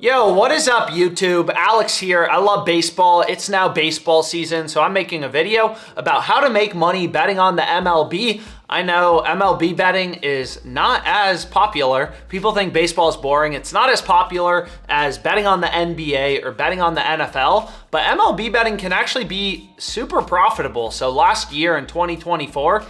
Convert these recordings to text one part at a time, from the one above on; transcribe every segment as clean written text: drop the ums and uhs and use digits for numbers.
Yo, what is up YouTube? Alex here. I love baseball. It's now baseball season, so I'm making a video about how to make money betting on the MLB. I know MLB betting is not as popular. People think baseball is boring. It's not as popular as betting on the NBA or betting on the NFL, but MLB betting can actually be super profitable. So last year in 2024,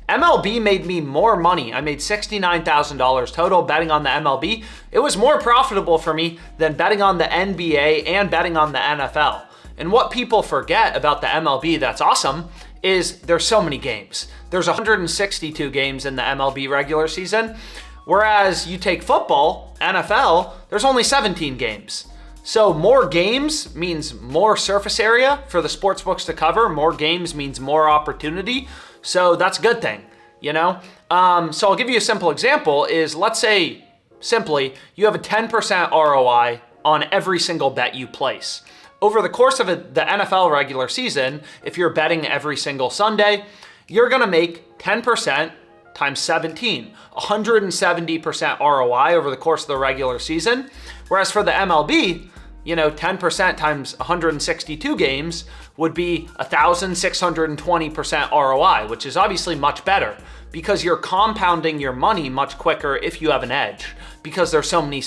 MLB made me more money. I made $69,000 total betting on the MLB. It was more profitable for me than betting on the NBA and betting on the NFL. And what people forget about the MLB that's awesome is there's so many games. There's 162 games in the MLB regular season, whereas you take football, NFL, there's only 17 games. So more games means more surface area for the sportsbooks to cover. More games means more opportunity. So that's a good thing, you know? So I'll give you a simple example is, let's say simply you have a 10% ROI on every single bet you place. Over the course of the NFL regular season, if you're betting every single Sunday, you're gonna make 10% times 17, 170% ROI over the course of the regular season. Whereas for the MLB, 10% times 162 games would be 1,620% ROI, which is obviously much better because you're compounding your money much quicker if you have an edge. Because there's so many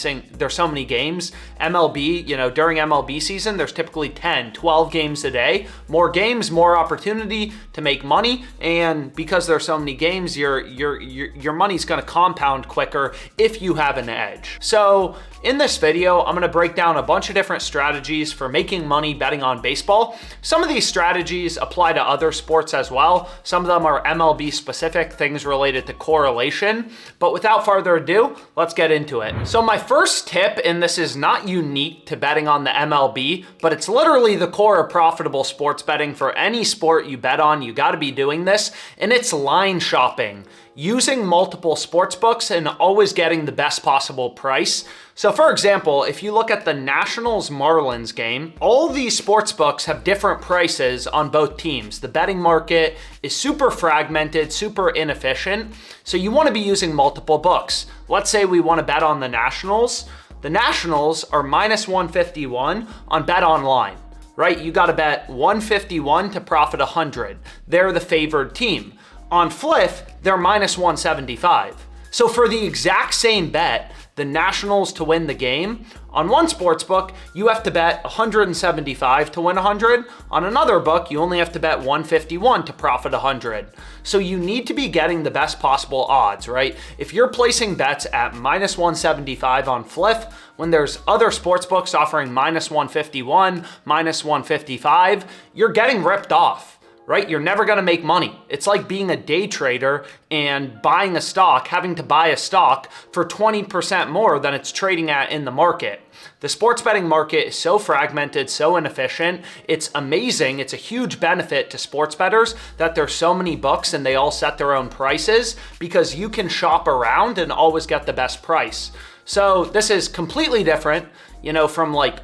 games. MLB, during MLB season, there's typically 10, 12 games a day. More games, more opportunity to make money. And because there's so many games, your money's gonna compound quicker if you have an edge. So in this video, I'm gonna break down a bunch of different strategies for making money betting on baseball. Some of these strategies apply to other sports as well. Some of them are MLB specific, things related to correlation. But without further ado, let's get into it. So my first tip, and this is not unique to betting on the MLB, but it's literally the core of profitable sports betting. For any sport you bet on, you gotta be doing this, and it's line shopping. Using multiple sports books and always getting the best possible price. So for example, if you look at the Nationals-Marlins game, all these sports books have different prices on both teams. The betting market is super fragmented, super inefficient. So you want to be using multiple books. Let's say we want to bet on the Nationals. The Nationals are minus 151 on Bet Online, right? You got to bet 151 to profit 100. They're the favored team. On Flip, they're minus 175. So for the exact same bet, the Nationals to win the game, on one sports book, you have to bet 175 to win 100. On another book, you only have to bet 151 to profit 100. So you need to be getting the best possible odds, right? If you're placing bets at minus 175 on Flip, when there's other sports books offering minus 151, minus 155, you're getting ripped off. Right? You're never gonna make money. It's like being a day trader and buying a stock, having to buy a stock for 20% more than it's trading at in the market. The sports betting market is so fragmented, so inefficient. It's amazing. It's a huge benefit to sports bettors that there's so many books and they all set their own prices because you can shop around and always get the best price. So this is completely different, from like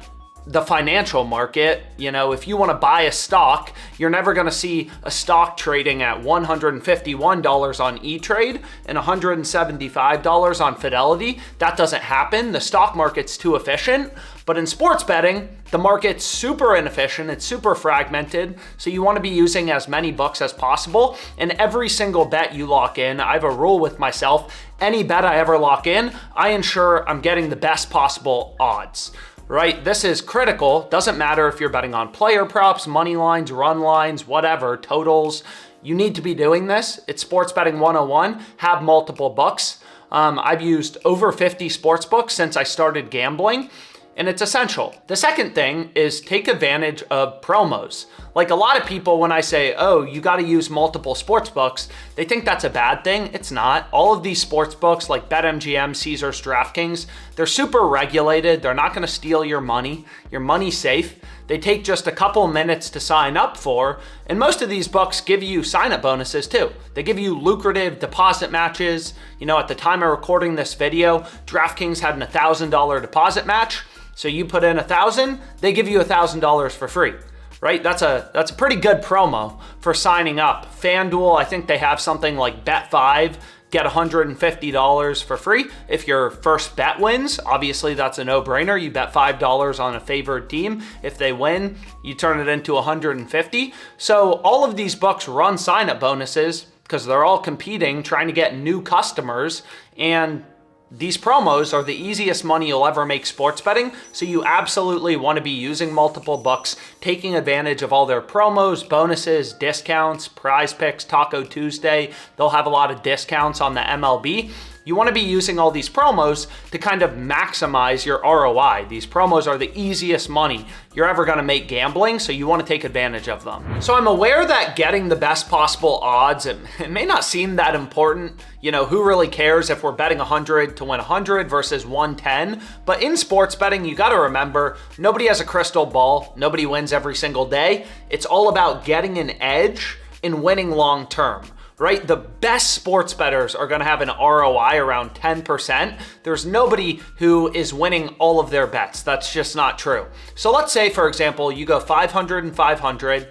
the financial market. If you want to buy a stock, you're never going to see a stock trading at $151 on E-Trade and $175 on Fidelity. That doesn't happen. The stock market's too efficient. But in sports betting, the market's super inefficient. It's super fragmented. So you want to be using as many books as possible. And every single bet you lock in, I have a rule with myself. Any bet I ever lock in, I ensure I'm getting the best possible odds. Right? This is critical. Doesn't matter if you're betting on player props, money lines, run lines, whatever, totals. You need to be doing this. It's sports betting 101. Have multiple books. I've used over 50 sports books since I started gambling, and it's essential. The second thing is take advantage of promos. Like a lot of people, when I say, oh, you got to use multiple sports books, they think that's a bad thing. It's not. All of these sports books like BetMGM, Caesars, DraftKings, they're super regulated. They're not going to steal your money. Your money's safe. They take just a couple minutes to sign up for, and most of these books give you sign-up bonuses too. They give you lucrative deposit matches. At the time of recording this video, DraftKings had an $1,000 deposit match. So you put in $1,000, they give you $1,000 for free. Right? That's a pretty good promo for signing up. FanDuel, I think they have something like Bet5 get $150 for free if your first bet wins. Obviously, that's a no-brainer. You bet $5 on a favored team. If they win, you turn it into $150. So all of these books run sign-up bonuses because they're all competing, trying to get new customers, and these promos are the easiest money you'll ever make sports betting, so you absolutely want to be using multiple books, taking advantage of all their promos, bonuses, discounts, prize picks, Taco Tuesday. They'll have a lot of discounts on the MLB. You want to be using all these promos to kind of maximize your ROI. These promos are the easiest money you're ever going to make gambling, so you want to take advantage of them. So I'm aware that getting the best possible odds, it may not seem that important. You know, who really cares if we're betting 100 to win 100 versus 110? But in sports betting, you got to remember, nobody has a crystal ball. Nobody wins every single day. It's all about getting an edge in winning long term. Right? The best sports bettors are going to have an ROI around 10%. There's nobody who is winning all of their bets. That's just not true. So let's say, for example, you go 500 and 500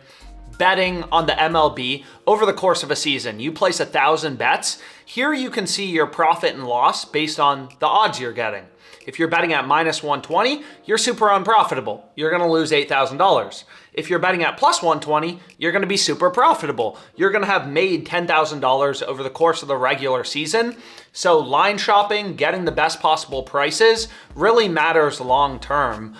betting on the MLB over the course of a season. You place 1,000 bets. Here you can see your profit and loss based on the odds you're getting. If you're betting at minus 120, you're super unprofitable. You're going to lose $8,000. If you're betting at plus 120, you're going to be super profitable. You're going to have made $10,000 over the course of the regular season. So line shopping, getting the best possible prices really matters long term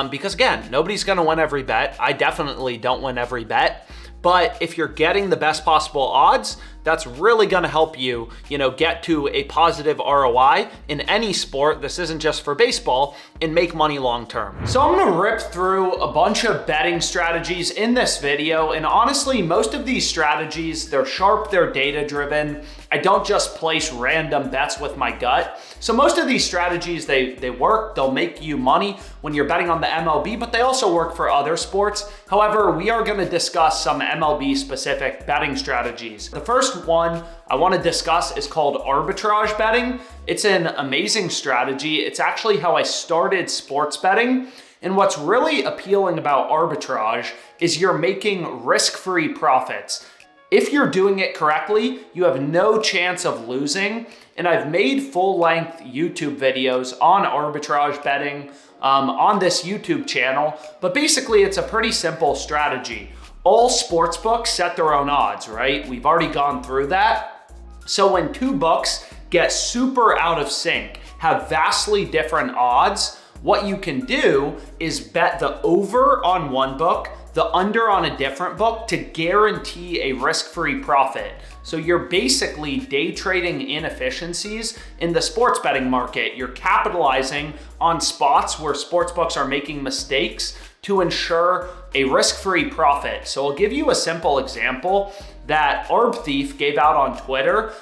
because again, nobody's going to win every bet. I definitely don't win every bet. But if you're getting the best possible odds, that's really going to help you, get to a positive ROI in any sport. This isn't just for baseball, and make money long term. So I'm going to rip through a bunch of betting strategies in this video. And honestly, most of these strategies, they're sharp, they're data driven. I don't just place random bets with my gut. So most of these strategies, they work, they'll make you money when you're betting on the MLB, but they also work for other sports. However, we are going to discuss some MLB specific betting strategies. The first one I want to discuss is called arbitrage betting. It's an amazing strategy. It's actually how I started sports betting. And what's really appealing about arbitrage is you're making risk-free profits. If you're doing it correctly, you have no chance of losing. And I've made full-length YouTube videos on arbitrage betting on this YouTube channel. But basically, it's a pretty simple strategy. All sportsbooks set their own odds, right? We've already gone through that. So when two books get super out of sync, have vastly different odds, what you can do is bet the over on one book, the under on a different book to guarantee a risk-free profit. So you're basically day trading inefficiencies in the sports betting market. You're capitalizing on spots where sportsbooks are making mistakes to ensure a risk-free profit. So I'll give you a simple example that Arb Thief gave out on Twitter.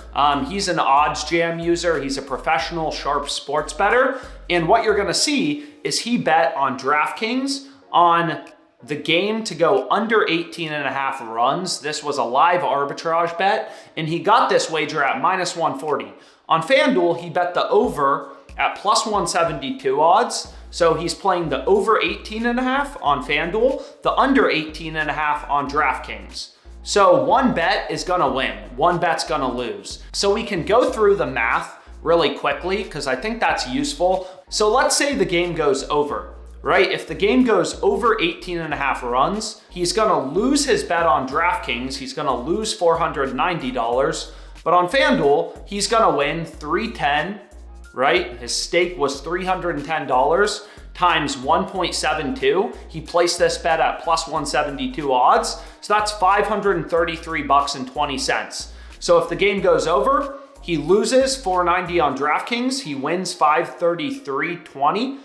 He's an OddsJam user. He's a professional sharp sports bettor. And what you're gonna see is he bet on DraftKings on the game to go under 18.5 runs. This was a live arbitrage bet, and he got this wager at minus 140. On FanDuel, he bet the over at plus 172 odds. So he's playing the over 18.5 on FanDuel, the under 18.5 on DraftKings. So one bet is gonna win, one bet's gonna lose. So we can go through the math really quickly because I think that's useful. So let's say the game goes over, right? If the game goes over 18.5 runs, he's gonna lose his bet on DraftKings. He's gonna lose $490, but on FanDuel, he's gonna win $310, right? His stake was $310 times 1.72. He placed this bet at plus 172 odds. So that's $533.20. So if the game goes over, he loses $490 on DraftKings. He wins $533.20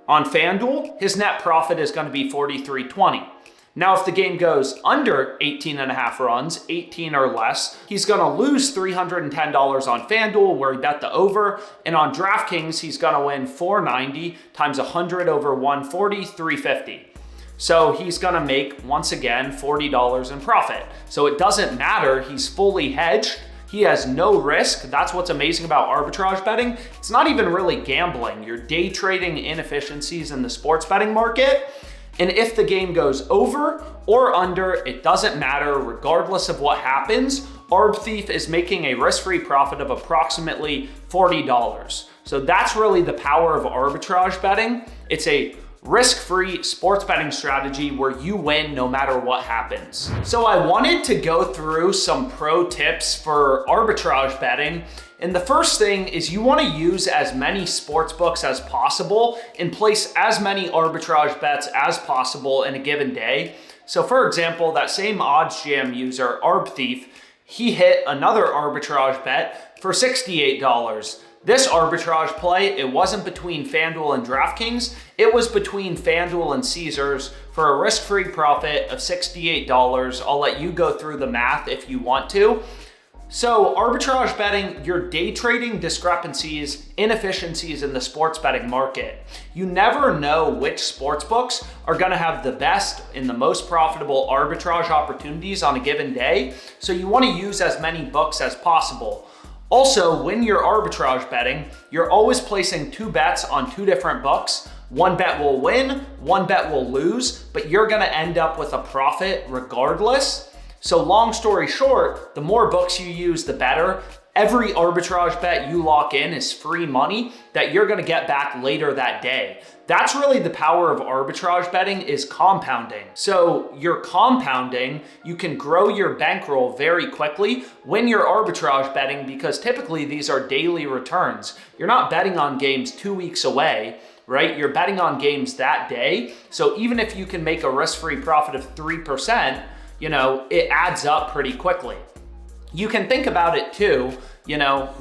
on FanDuel. His net profit is going to be $43.20. Now, if the game goes under 18.5 runs, 18 or less, he's going to lose $310 on FanDuel where he bet the over. And on DraftKings, he's going to win $490 times 100 over 140, $350. So he's going to make, once again, $40 in profit. So it doesn't matter. He's fully hedged. He has no risk. That's what's amazing about arbitrage betting. It's not even really gambling. You're day trading inefficiencies in the sports betting market. And if the game goes over or under, it doesn't matter. Regardless of what happens, Arbithief is making a risk-free profit of approximately $40. So that's really the power of arbitrage betting. It's a risk-free sports betting strategy where you win no matter what happens. So I wanted to go through some pro tips for arbitrage betting. And the first thing is you want to use as many sports books as possible and place as many arbitrage bets as possible in a given day. So for example, that same OddsJam user, Arbithief, he hit another arbitrage bet for $68. This arbitrage play, it wasn't between FanDuel and DraftKings, it was between FanDuel and Caesars for a risk-free profit of $68. I'll let you go through the math if you want to. So arbitrage betting, you're day trading discrepancies, inefficiencies in the sports betting market. You never know which sports books are gonna have the best and the most profitable arbitrage opportunities on a given day. So you wanna use as many books as possible. Also, when you're arbitrage betting, you're always placing 2 bets on 2 different books. One bet will win, one bet will lose, but you're gonna end up with a profit regardless. So long story short, the more books you use, the better. Every arbitrage bet you lock in is free money that you're gonna get back later that day. That's really the power of arbitrage betting, is compounding. So you're compounding, you can grow your bankroll very quickly when you're arbitrage betting, because typically these are daily returns. You're not betting on games 2 weeks away, right? You're betting on games that day. So even if you can make a risk-free profit of 3%, it adds up pretty quickly. You can think about it too,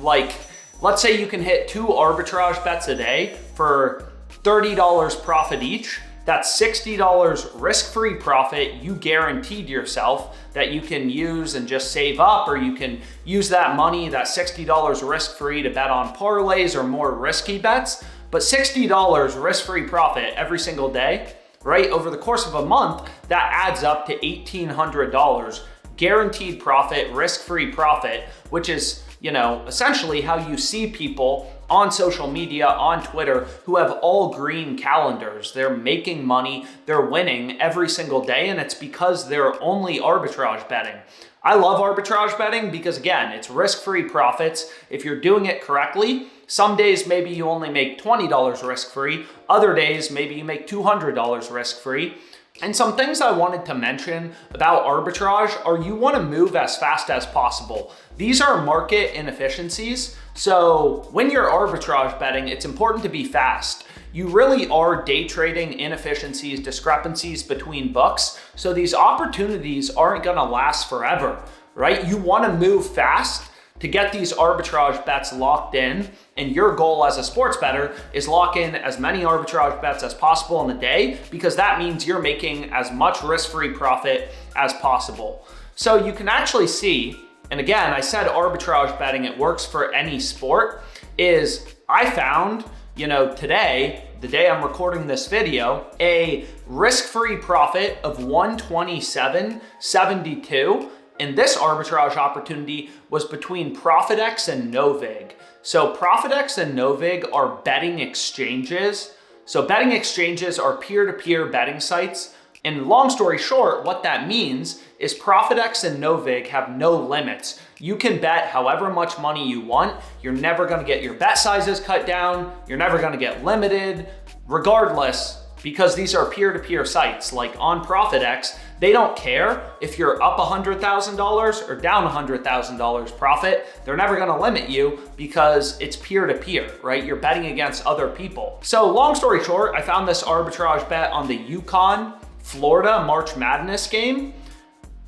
like let's say you can hit 2 arbitrage bets a day for $30 profit each. That's $60 risk-free profit you guaranteed yourself that you can use and just save up, or you can use that money, that $60 risk-free, to bet on parlays or more risky bets. But $60 risk-free profit every single day, right? Over the course of a month, that adds up to $1,800 guaranteed profit, risk-free profit, which is, essentially how you see people on social media, on Twitter, who have all green calendars. They're making money, they're winning every single day, and it's because they're only arbitrage betting. I love arbitrage betting because, again, it's risk-free profits. If you're doing it correctly, some days maybe you only make $20 risk-free, other days maybe you make $200 risk-free. And some things I wanted to mention about arbitrage are you want to move as fast as possible. These are market inefficiencies. So when you're arbitrage betting, it's important to be fast. You really are day trading inefficiencies, discrepancies between books. So these opportunities aren't going to last forever, right? You want to move fast to get these arbitrage bets locked in. And your goal as a sports bettor is lock in as many arbitrage bets as possible in a day, because that means you're making as much risk-free profit as possible. So you can actually see, and again, I said arbitrage betting, it works for any sport, is I found, today, the day I'm recording this video, a risk-free profit of 127.72. And this arbitrage opportunity was between ProfitX and Novig. So ProfitX and Novig are betting exchanges. So betting exchanges are peer-to-peer betting sites. And long story short, what that means is ProfitX and Novig have no limits. You can bet however much money you want. You're never gonna get your bet sizes cut down. You're never gonna get limited. Regardless, because these are peer-to-peer sites, like on ProfitX, they don't care if you're up $100,000 or down $100,000 profit. They're never gonna limit you because it's peer-to-peer, right? You're betting against other people. So long story short, I found this arbitrage bet on the UConn, Florida March Madness game,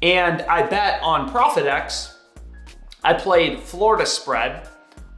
and I bet on ProfitX. I played Florida spread.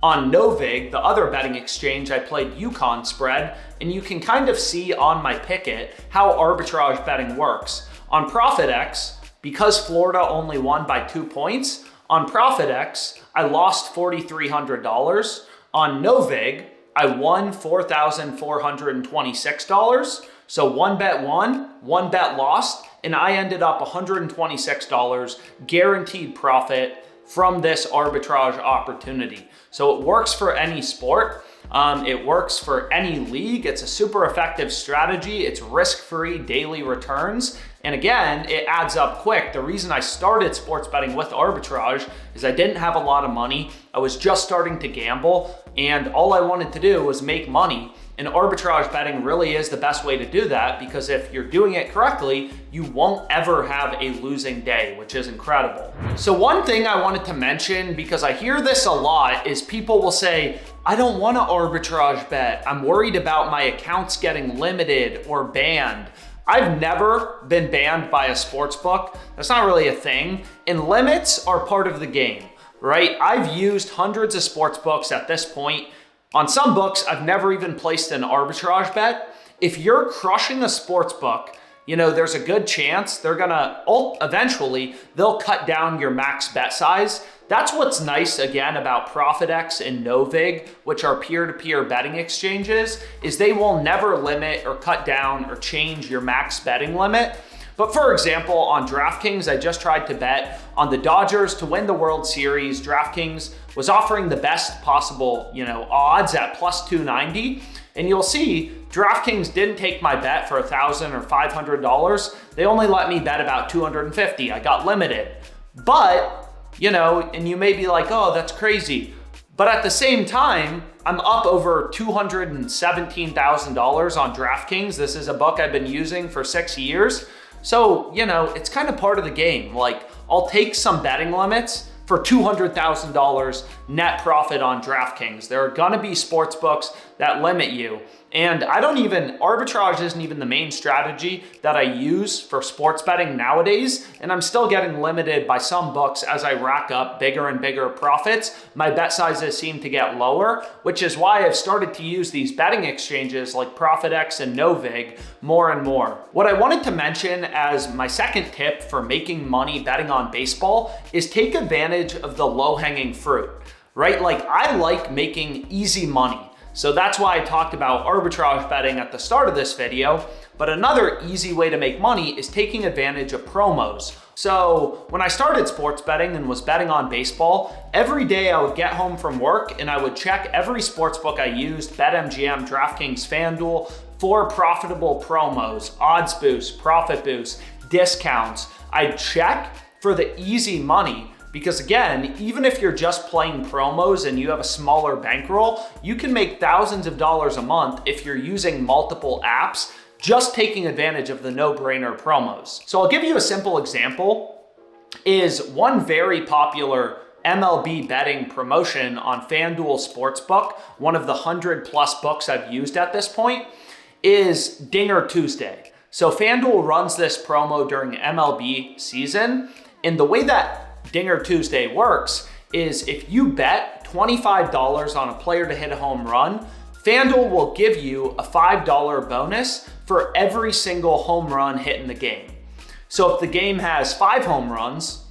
On Novig, the other betting exchange, I played UConn spread, and you can kind of see on my picket how arbitrage betting works. On ProfitX, because Florida only won by 2 points, on ProfitX, I lost $4,300. On Novig, I won $4,426. So one bet won, one bet lost, and I ended up $126 guaranteed profit from this arbitrage opportunity. So it works for any sport. It works for any league. It's a super effective strategy. It's risk-free daily returns. And again, it adds up quick. The reason I started sports betting with Arbitrage is I didn't have a lot of money. I was just starting to gamble, and all I wanted to do was make money. And arbitrage betting really is the best way to do that, because if you're doing it correctly, you won't ever have a losing day, which is incredible. So one thing I wanted to mention, because I hear this a lot, is people will say, I don't want to arbitrage bet. I'm worried about my accounts getting limited or banned. I've never been banned by a sports book. That's not really a thing. And limits are part of the game, right? I've used hundreds of sports books at this point. On some books, I've never even placed an arbitrage bet. If you're crushing a sports book, there's a good chance they're gonna eventually they'll cut down your max bet size. That's what's nice again about ProfitX and Novig, which are peer-to-peer betting exchanges, is they will never limit or cut down or change your max betting limit. But for example, on DraftKings, I just tried to bet on the Dodgers to win the World Series. DraftKings was offering the best possible, odds at plus 290. And you'll see DraftKings didn't take my bet for $1,000 or $500. They only let me bet about $250. I got limited. But, and you may be like, oh, that's crazy. But at the same time, I'm up over $217,000 on DraftKings. This is a book I've been using for 6 years. So, it's kind of part of the game. Like, I'll take some betting limits for $200,000 net profit on DraftKings. There are gonna be sports books that limit you. And arbitrage isn't even the main strategy that I use for sports betting nowadays. And I'm still getting limited by some books as I rack up bigger and bigger profits. My bet sizes seem to get lower, which is why I've started to use these betting exchanges like ProfitX and Novig more and more. What I wanted to mention as my second tip for making money betting on baseball is take advantage of the low-hanging fruit, right? Like, I like making easy money. So that's why I talked about arbitrage betting at the start of this video. But another easy way to make money is taking advantage of promos. So when I started sports betting and was betting on baseball, every day I would get home from work and I would check every sports book I used, BetMGM, DraftKings, FanDuel, for profitable promos, odds boosts, profit boosts, discounts. I'd check for the easy money. Because again, even if you're just playing promos and you have a smaller bankroll, you can make thousands of dollars a month if you're using multiple apps, just taking advantage of the no-brainer promos. So I'll give you a simple example. Is one very popular MLB betting promotion on FanDuel Sportsbook, one of the 100+ books I've used at this point, is Dinger Tuesday. So FanDuel runs this promo during MLB season, and the way that Dinger Tuesday works is if you bet $25 on a player to hit a home run, FanDuel will give you a $5 bonus for every single home run hit in the game. So if the game has 5 home runs,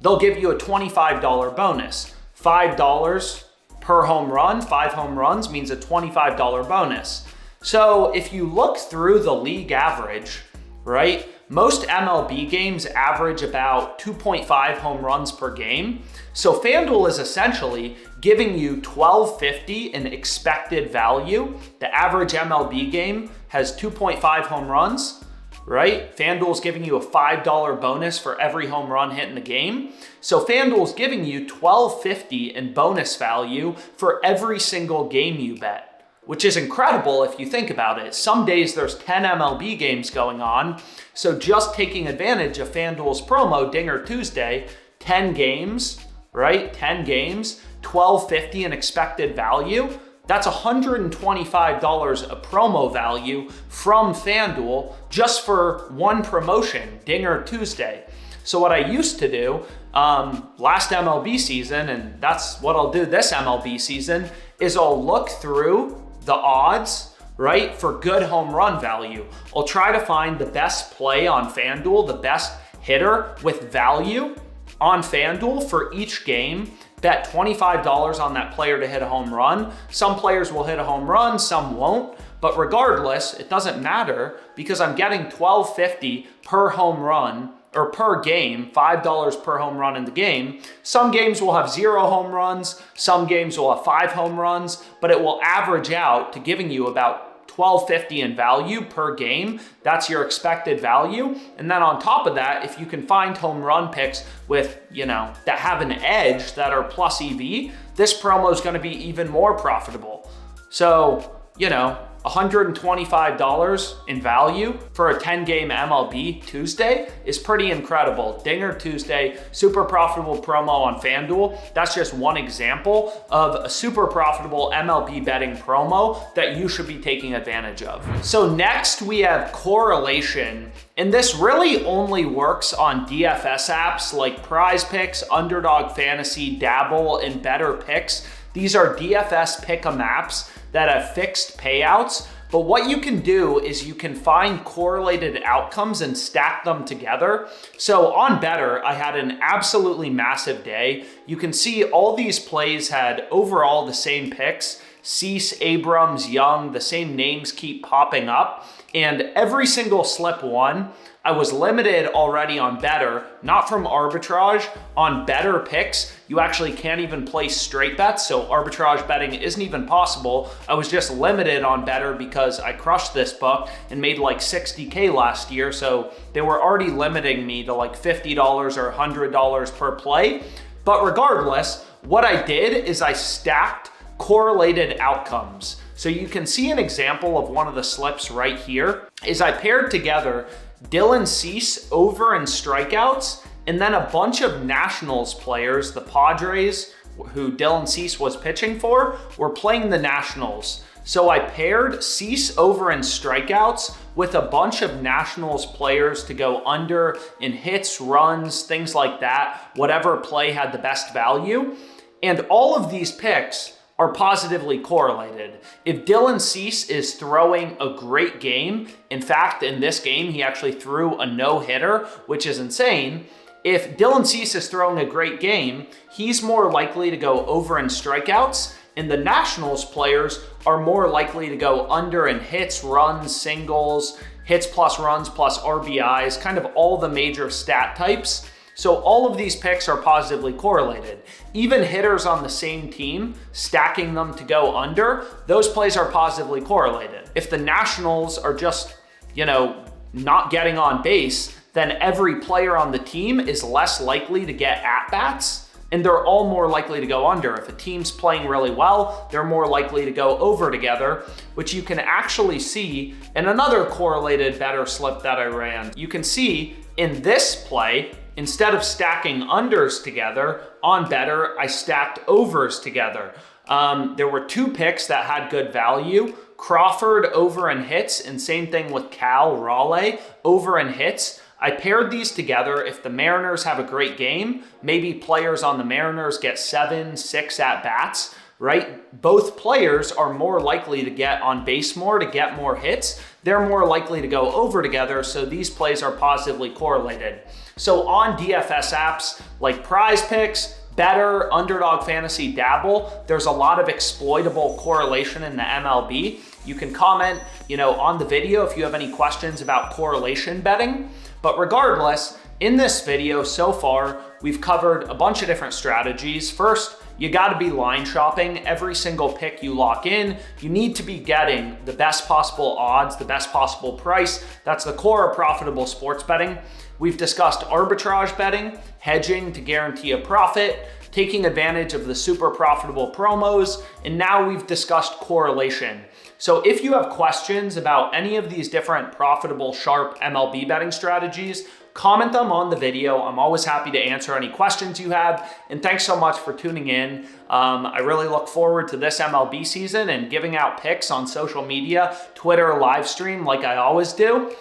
they'll give you a $25 bonus. $5 per home run, 5 home runs means a $25 bonus. So if you look through the league average, right? Most MLB games average about 2.5 home runs per game. So FanDuel is essentially giving you $12.50 in expected value. The average MLB game has 2.5 home runs, right? FanDuel's giving you a $5 bonus for every home run hit in the game. So FanDuel's giving you $12.50 in bonus value for every single game you bet, which is incredible if you think about it. Some days there's 10 MLB games going on. So just taking advantage of FanDuel's promo, Dinger Tuesday, 10 games, right? 10 games, $12.50 in expected value. That's $125 a promo value from FanDuel just for one promotion, Dinger Tuesday. So what I used to do last MLB season, and that's what I'll do this MLB season, is I'll look through the odds, right, for good home run value. I'll try to find the best play on FanDuel, the best hitter with value on FanDuel for each game. Bet $25 on that player to hit a home run. Some players will hit a home run, some won't. But regardless, it doesn't matter because I'm getting $12.50 per home run or per game, $5 per home run in the game. Some games will have 0 home runs, some games will have 5 home runs, but it will average out to giving you about $12.50 in value per game. That's your expected value. And then on top of that, if you can find home run picks with, that have an edge that are plus EV, this promo is going to be even more profitable. So, $125 in value for a 10-game MLB Tuesday is pretty incredible. Dinger Tuesday, super profitable promo on FanDuel. That's just one example of a super profitable MLB betting promo that you should be taking advantage of. So next we have correlation. And this really only works on DFS apps like Prize Picks, Underdog Fantasy, Dabble, and Bettor Picks. These are DFS pick'em apps that have fixed payouts, but what you can do is you can find correlated outcomes and stack them together. So on Bettor, I had an absolutely massive day. You can see all these plays had overall the same picks. Cease, Abrams, Young, the same names keep popping up, and every single slip won. I was limited already on Bettor, not from Arbitrage. On Bettor Picks, you actually can't even place straight bets, so arbitrage betting isn't even possible. I was just limited on Bettor because I crushed this book and made like 60K last year, so they were already limiting me to like $50 or $100 per play. But regardless, what I did is I stacked correlated outcomes. So you can see an example of one of the slips right here is I paired together Dylan Cease over in strikeouts, and then a bunch of Nationals players, the Padres, who Dylan Cease was pitching for, were playing the Nationals. So I paired Cease over in strikeouts with a bunch of Nationals players to go under in hits, runs, things like that, whatever play had the best value. And all of these picks are positively correlated. If Dylan Cease is throwing a great game, in fact, in this game, he actually threw a no-hitter, which is insane. If Dylan Cease is throwing a great game, he's more likely to go over in strikeouts, and the Nationals players are more likely to go under in hits, runs, singles, hits plus runs plus RBIs, kind of all the major stat types. So all of these picks are positively correlated. Even hitters on the same team, stacking them to go under, those plays are positively correlated. If the Nationals are just, not getting on base, then every player on the team is less likely to get at-bats, and they're all more likely to go under. If a team's playing really well, they're more likely to go over together, which you can actually see in another correlated Bettor slip that I ran. You can see in this play, instead of stacking unders together on Bettor, I stacked overs together. There were 2 picks that had good value. Crawford over in hits, and same thing with Cal Raleigh over in hits. I paired these together. If the Mariners have a great game, maybe players on the Mariners get 7, 6 at-bats, right? Both players are more likely to get on base more, to get more hits. They're more likely to go over together, so these plays are positively correlated. So on DFS apps like Prize Picks, Bettor, Underdog Fantasy, Dabble, there's a lot of exploitable correlation in the MLB. You can comment, on the video if you have any questions about correlation betting. But regardless, in this video so far, we've covered a bunch of different strategies. First, you gotta be line shopping. Every single pick you lock in, you need to be getting the best possible odds, the best possible price. That's the core of profitable sports betting. We've discussed arbitrage betting, hedging to guarantee a profit, taking advantage of the super profitable promos, and now we've discussed correlation. So if you have questions about any of these different profitable, sharp MLB betting strategies, comment them on the video. I'm always happy to answer any questions you have. And thanks so much for tuning in. I really look forward to this MLB season and giving out picks on social media, Twitter, live stream like I always do.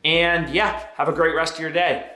And yeah, have a great rest of your day.